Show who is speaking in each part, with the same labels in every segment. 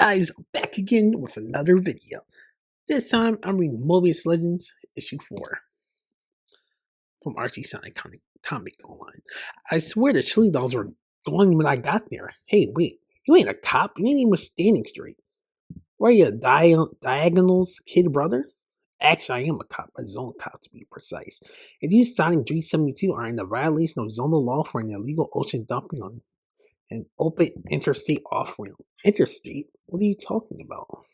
Speaker 1: guys, back again with another video. This time I'm reading Mobius Legends issue 4 from Archie Comic Online. I swear the chili dogs were gone when I got there. Hey, wait, you ain't a cop. You ain't even standing straight. Why are you Diagonal's kid brother? Actually, I am a cop, a zone cop to be precise. If you Sonic 372 are in the violation of zonal law for an illegal ocean dumping on an open interstate off-ramp. Interstate? What are you talking about?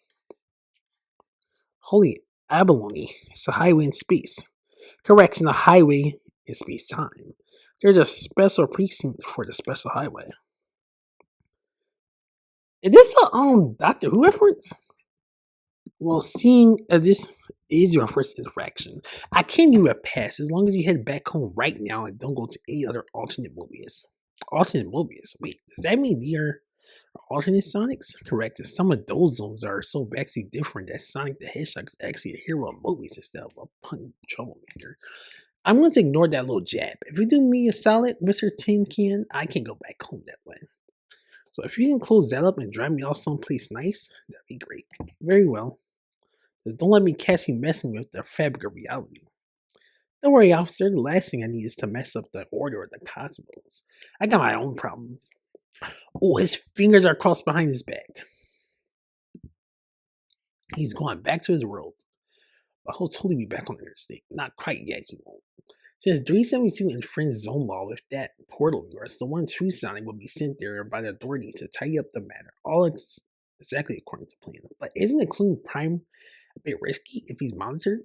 Speaker 1: Holy abalone. It's a highway in space. Correction, a highway in space-time. There's a special precinct for the special highway. Is this a Doctor Who reference? Well, seeing as this is your first interaction, I can give you a pass as long as you head back home right now and don't go to any other alternate Mobius. Alternate Mobius? Wait, does that mean they're alternate Sonics? Correct. Some of those zones are so vastly different that Sonic the Hedgehog is actually a hero of Mobius instead of a pun troublemaker. I'm going to ignore that little jab. If you do me a solid, Mr. Tin Can, I can go back home that way. So if you can close that up and drive me off someplace nice, that'd be great. Very well. Just don't let me catch you messing with the fabric of reality. Don't worry, officer. The last thing I need is to mess up the order of the cosmos. I got my own problems. Oh, his fingers are crossed behind his back. He's going back to his world. But he'll totally be back on the interstate. Not quite yet, he won't. Since 372 infringed zone law with that portal virus, the one true Sonic will be sent there by the authorities to tidy up the matter. All exactly according to plan. But isn't including Prime a bit risky if he's monitored?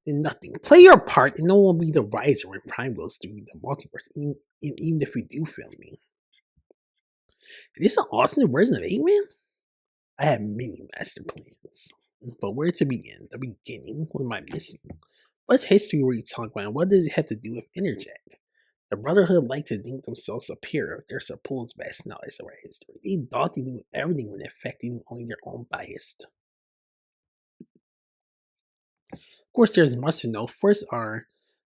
Speaker 1: Then nothing. Play your part and no one will be the wiser when Prime goes through the multiverse, even if you do fail me. Is this an alternate version of Eggman? I have many master plans. But where to begin? The beginning? What am I missing? What history were you talking about, and what does it have to do with Interject? The Brotherhood like to think themselves superior with their supposed vast knowledge of our history. They thought they knew everything when in fact they knew only their own bias. Of course, there's much to know. First are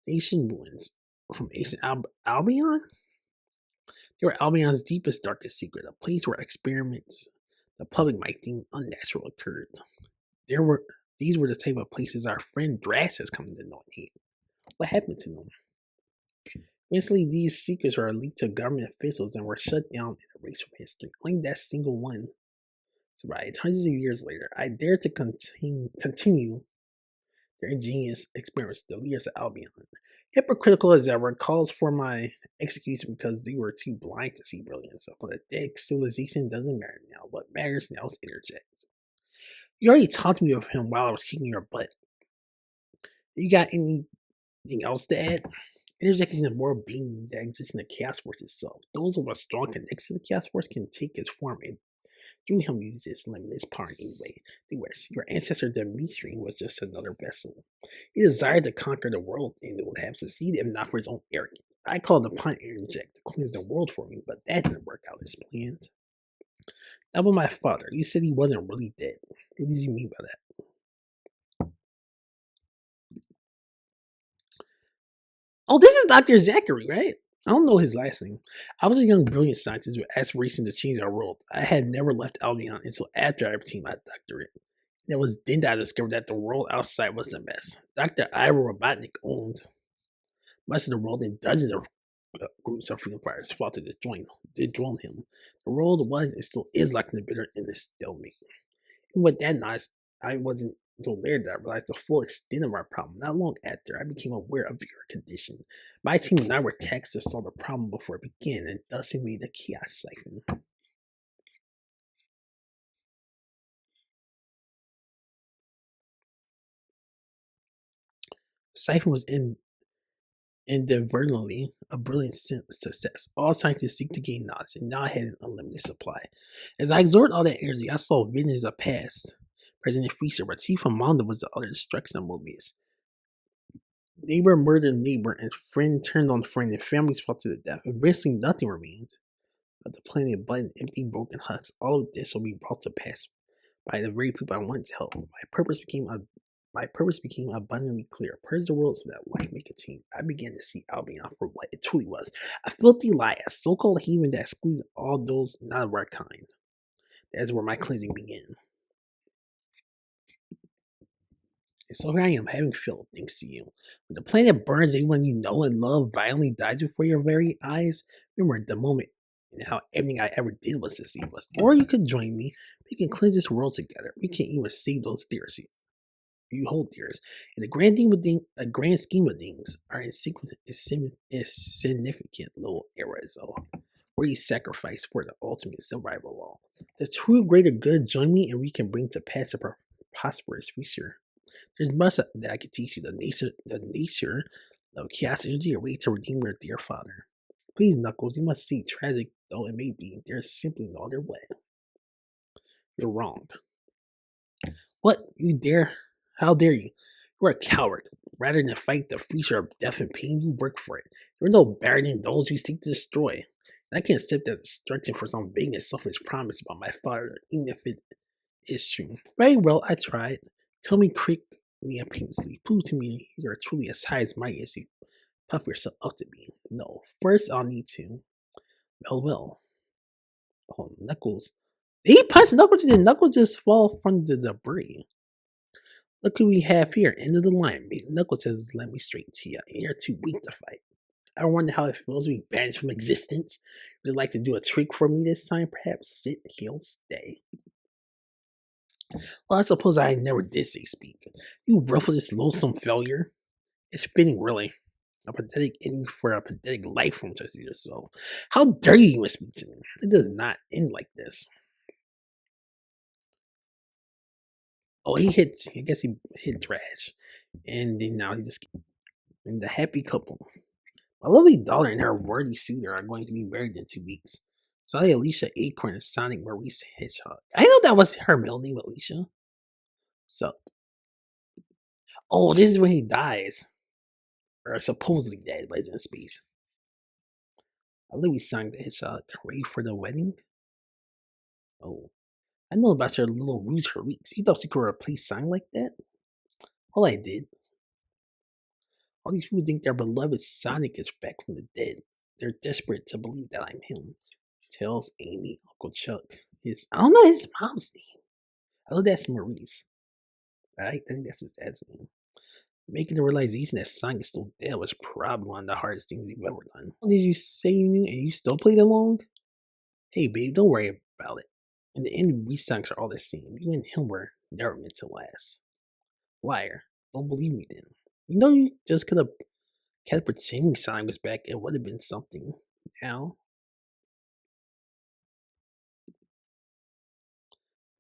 Speaker 1: ancient ruins from ancient Albion. They were Albion's deepest, darkest secret, a place where experiments the public might think unnatural occurred. These were the type of places our friend Drax has come to know and hate. What happened to them? Eventually, these secrets were leaked to government officials and were shut down and erased from history. Only that single one survived. Hundreds of years later, I dare to continue their ingenious experiments, the leaders of Albion. Hypocritical as ever, calls for my execution because they were too blind to see brilliance. But a dead civilization doesn't matter now. What matters now is Interject. You already talked to me with him while I was kicking your butt. You got anything else to add? Interject is a world being that exists in the Chaos Force itself. Those with a strong connection to the Chaos Force can take its form and through him use its limitless power in any way they wish. Your ancestor Dimitri was just another vessel. He desired to conquer the world and would have succeeded if not for his own arrogance. I called upon Interject to cleanse the world for me, but that didn't work out as planned. How about my father? You said he wasn't really dead. What did you mean by that? Oh, this is Dr. Zachary, right? I don't know his last name. I was a young, brilliant scientist with aspirations to change our world. I had never left Albion until after I obtained my doctorate. It was then that I discovered that the world outside was a mess. Dr. Ira Robotnik owned much of the world, and dozens of groups of freedom fighters fought to dethrone him. The world was and still is locked in the bitter end of stalemate. And with that knowledge, I wasn't until later that I realized the full extent of our problem. Not long after, I became aware of your condition. My team and I were tasked to solve the problem before it began, and thus we made the Chaos Siphon. The Siphon was inadvertently a brilliant success. All scientists seek to gain knowledge, and now I had an unlimited supply. As I absorbed all that energy, I saw visions of past. President Freezer, but Tifa Monda was the other destruction of Mobius. Neighbor murdered neighbor, and friend turned on friend, and families fought to the death. Eventually, nothing remained but the planet but empty, broken huts. All of this will be brought to pass by the very people I wanted to help. My purpose became abundantly clear. Purge the world so that life may continue. I began to see Albion for what it truly was: a filthy lie, a so-called haven that excluded all those not of our kind. That's where my cleansing began. And so here I am, having filled, thanks to you. When the planet burns, everyone you know and love violently dies before your very eyes. Remember the moment and how everything I ever did was to save us. Or you could join me. We can cleanse this world together. We can even save those theories you hold dearest. In the grand scheme of things, our insignificant little era is all. Where you sacrifice for the ultimate survival of all. The true greater good join me and we can bring to pass a prosperous future. There's much that I can teach you the nature of chaos energy, a way to redeem your dear father. Please, Knuckles, you must see, tragic though it may be, there's simply no other way. You're wrong. What? You dare? How dare you? You're a coward. Rather than fight the future of death and pain, you work for it. You're no better than those you seek to destroy. And I can't accept that destruction for some vague and selfish promise about my father, even if it is true. Very well, I tried. Tell me quickly and painlessly. Prove to me you're truly as high as mighty as you puff yourself up to be. No, first I'll need to. Well. Oh, Knuckles. He punched Knuckles, and Knuckles just fall from the debris. Look who we have here, end of the line. Knuckles says, let me straight to you. You're too weak to fight. I wonder how it feels to be banished from existence. Would you like to do a trick for me this time? Perhaps sit, heal, stay. Well, I suppose I never did say speak. You ruthless, loathsome failure. It's fitting, really. A pathetic ending for a pathetic life from just yourself. How dare you even speak to me? It does not end like this. Oh, I guess he hit trash. And then now he just, and the happy couple. My lovely daughter and her worthy suitor are going to be married in 2 weeks. Sorry, Alicia Acorn and Sonic Maurice Hedgehog. I know that was her middle name, Alicia. So, oh, this is when he dies. Or supposedly dead, but he's in space. I literally Sonic the Hedgehog. Ready for the wedding? Oh. I know about your little ruse for weeks. You thought you could replace Sonic like that? All I did. All these people think their beloved Sonic is back from the dead. They're desperate to believe that I'm him. Tells Amy, Uncle Chuck. I don't know his mom's name. I know that's Maurice. I think that's his dad's name. Making the realization that Sonic is still dead was probably one of the hardest things you've ever done. Did you say you knew and you still played along? Hey babe, don't worry about it. In the end, we Sonics are all the same. You and him were never meant to last. Liar. Don't believe me then. You know you just could have kept pretending Sonic was back. It would have been something. Now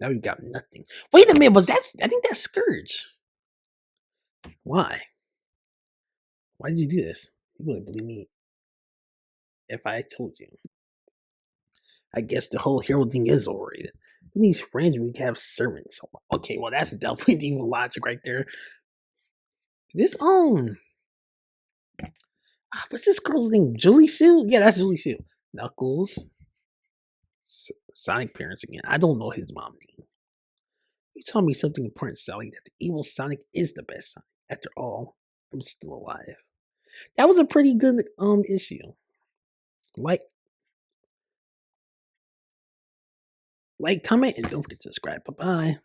Speaker 1: we got nothing. Wait a minute, I think that's Scourge. Why? Why did you do this? You wouldn't believe me if I told you. I guess the whole hero thing is overrated. We need friends, we can have servants. Okay, well that's definitely the evil logic right there. This what's this girl's name? Julie Sue? Yeah, that's Julie Sue. Knuckles. Sonic parents again. I don't know his mom name. You told me something important, Sally, that the evil Sonic is the best Sonic. After all, I'm still alive. That was a pretty good issue. Like, comment, and don't forget to subscribe. Bye-bye.